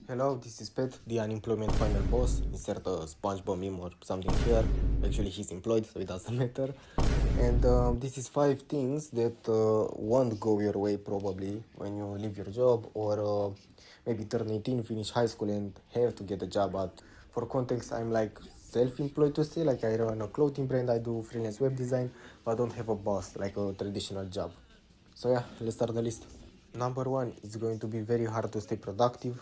Hello, this is Pet, the unemployment final boss. Insert a SpongeBob meme or something here. Actually, he's employed, so it doesn't matter. And this is 5 things that won't go your way probably when you leave your job or maybe turn 18, finish high school, and have to get a job. But for context, I'm like self-employed to say, like I run a clothing brand, I do freelance web design, but I don't have a boss like a traditional job. So yeah, let's start the list. Number one, it's going to be very hard to stay productive,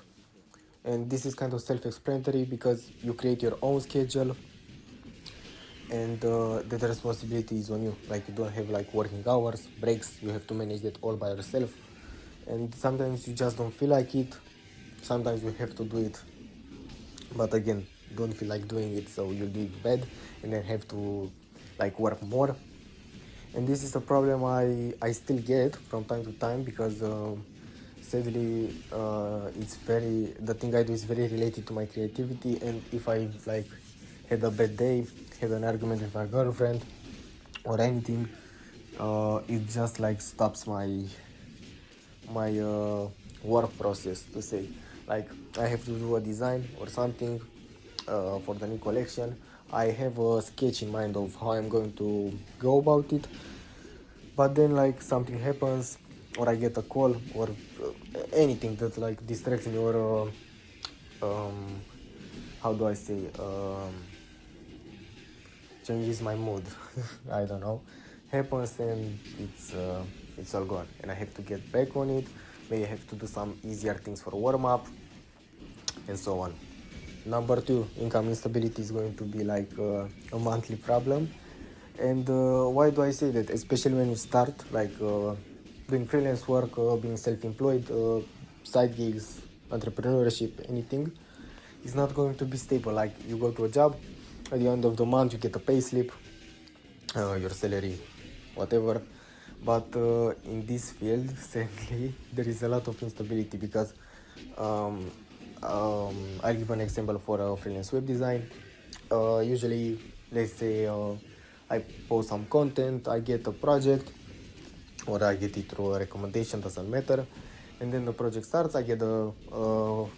and this is kind of self-explanatory because you create your own schedule, and the responsibility is on you. Like you don't have like working hours, breaks, you have to manage that all by yourself, and sometimes you just don't feel like it, sometimes you have to do it, but again, don't feel like doing it, so you'll do it bad and then have to like work more. And this is a problem I still get from time to time because sadly it's very, the thing I do is very related to my creativity, and if I like had a bad day, had an argument with my girlfriend or anything, it just like stops my work process to say, like I have to do a design or something for the new collection. I have a sketch in mind of how I'm going to go about it, but then like something happens or I get a call or anything that like distracts me or how do I say, changes my mood. I don't know, happens, and it's all gone and I have to get back on it. Maybe I have to do some easier things for warm up and so on. Number two, income instability is going to be like a monthly problem. And why do I say that? Especially when you start like doing freelance work, being self-employed, side gigs, entrepreneurship, anything, is not going to be stable. Like you go to a job, at the end of the month you get a pay slip, your salary, whatever. But in this field, sadly, there is a lot of instability because um, I'll give an example for freelance web design. Usually, let's say I post some content, I get a project, or I get it through a recommendation, doesn't matter. And then the project starts, I get the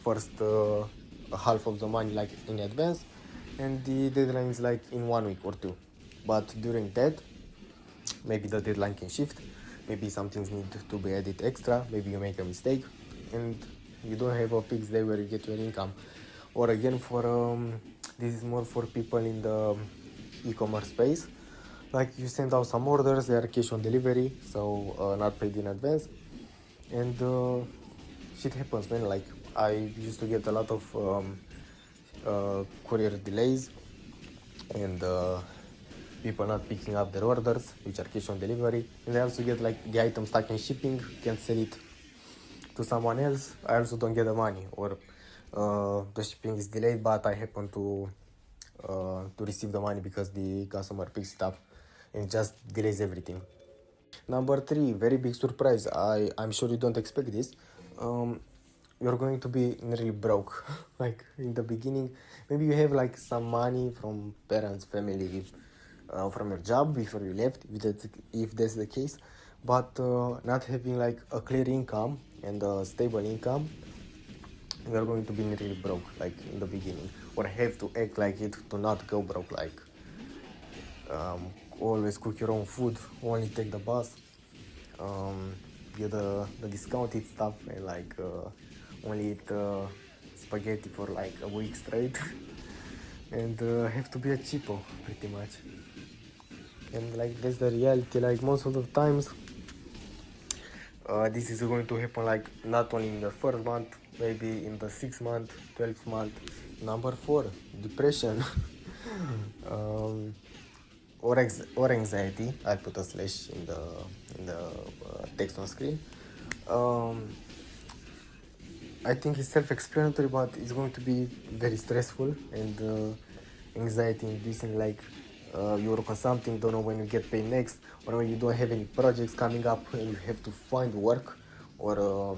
first half of the money like in advance, and the deadline is like in 1 week or two. But during that, maybe the deadline can shift, maybe some things need to be added extra, maybe you make a mistake, and you don't have a fixed day where you get your income. Or again, for this is more for people in the e-commerce space, like you send out some orders, they are cash on delivery, so not paid in advance, and shit happens, man. Like I used to get a lot of courier delays, and people not picking up their orders, which are cash on delivery, and I also get like the item stuck in shipping, can't sell it to someone else, I also don't get the money, or the shipping is delayed, but I happen to receive the money because the customer picks it up, and just delays everything. Number three, very big surprise. I'm sure you don't expect this. You're going to be nearly broke. Like in the beginning, maybe you have like some money from parents, family, from your job before you left, if that's the case. But not having like a clear income and a stable income, you're going to be nearly broke, like in the beginning, or have to act like it to not go broke. Like um, always cook your own food, only take the bus, um, get the discounted stuff, and like only eat spaghetti for like a week straight, and have to be a cheapo pretty much. And like that's the reality. Like most of the times, this is going to happen like not only in the first month, maybe in the 6th month, 12th month. Number four, depression. um, or anxiety. I'll put a slash in the text on screen. Um, I think it's self-explanatory, but it's going to be very stressful, and anxiety inducing. Like you work on something, don't know when you get paid next, or when you don't have any projects coming up and you have to find work or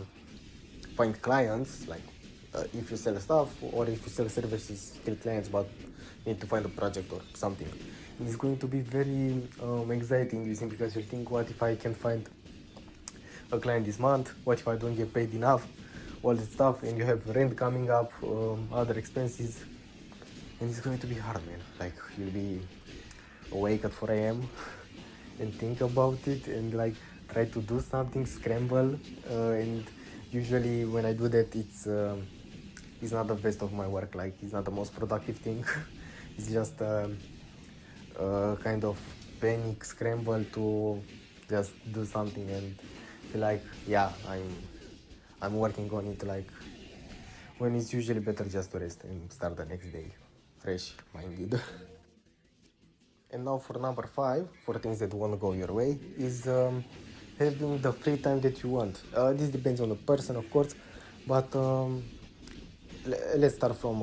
find clients. Like if you sell stuff or if you sell services, get clients, but need to find a project or something. And it's going to be very anxiety inducing because you think, what if I can't find a client this month? What if I don't get paid enough? all that stuff, and you have rent coming up, other expenses, and it's going to be hard, man. Like, you'll be awake at 4 a.m. and think about it and like try to do something, scramble, and usually when I do that, it's not the best of my work. Like, it's not the most productive thing. It's just kind of panic scramble to just do something and feel like, yeah, I'm working on it, like when it's usually better just to rest and start the next day fresh minded. And now for number 5, for things that won't go your way, is having the free time that you want. This depends on the person, of course, but let's start from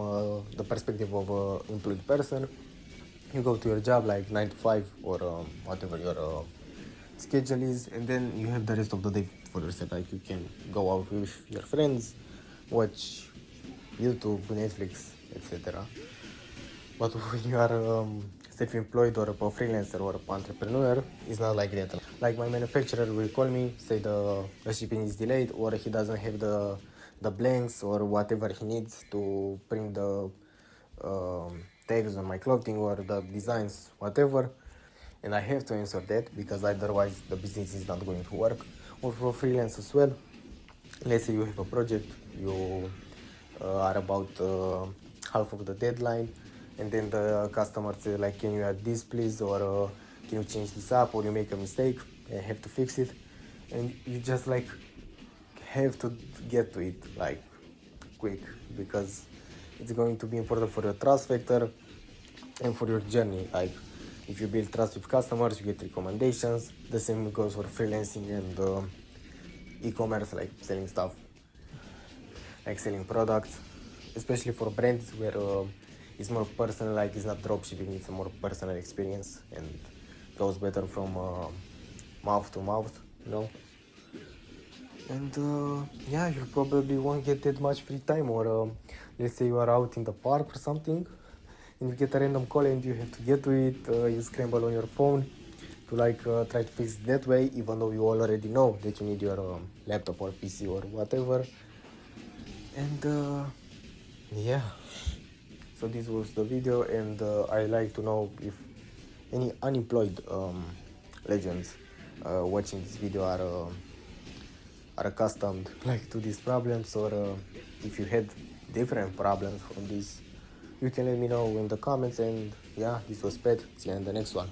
the perspective of an employed person. You go to your job like 9 to 5 or whatever your schedule is, and then you have the rest of the day for yourself. Like, you can go out with your friends, watch YouTube, Netflix, etc. But when you are self-employed or a freelancer or an entrepreneur, it's not like that. Like, my manufacturer will call me, say the shipping is delayed, or he doesn't have the blanks or whatever he needs to print the tags on my clothing or the designs, whatever. And I have to answer that because otherwise the business is not going to work. Or for freelance as well, let's say you have a project, you are about half of the deadline, and then the customer says like, can you add this please, or can you change this up, or you make a mistake and have to fix it, and you just like have to get to it like quick, because it's going to be important for your trust factor and for your journey. Like, if you build trust with customers, you get recommendations. The same goes for freelancing and e-commerce, like selling stuff, like selling products, especially for brands where it's more personal, like it's not dropshipping, it's a more personal experience and goes better from mouth to mouth, you know. And yeah, you probably won't get that much free time, or let's say you are out in the park or something and you get a random call and you have to get to it, you scramble on your phone to like try to fix it that way, even though you already know that you need your laptop or PC or whatever. And yeah, so this was the video, and I like to know if any unemployed legends watching this video are accustomed like to these problems, or if you had different problems from this, you can let me know in the comments. And yeah, this was Pet. See you in the next one.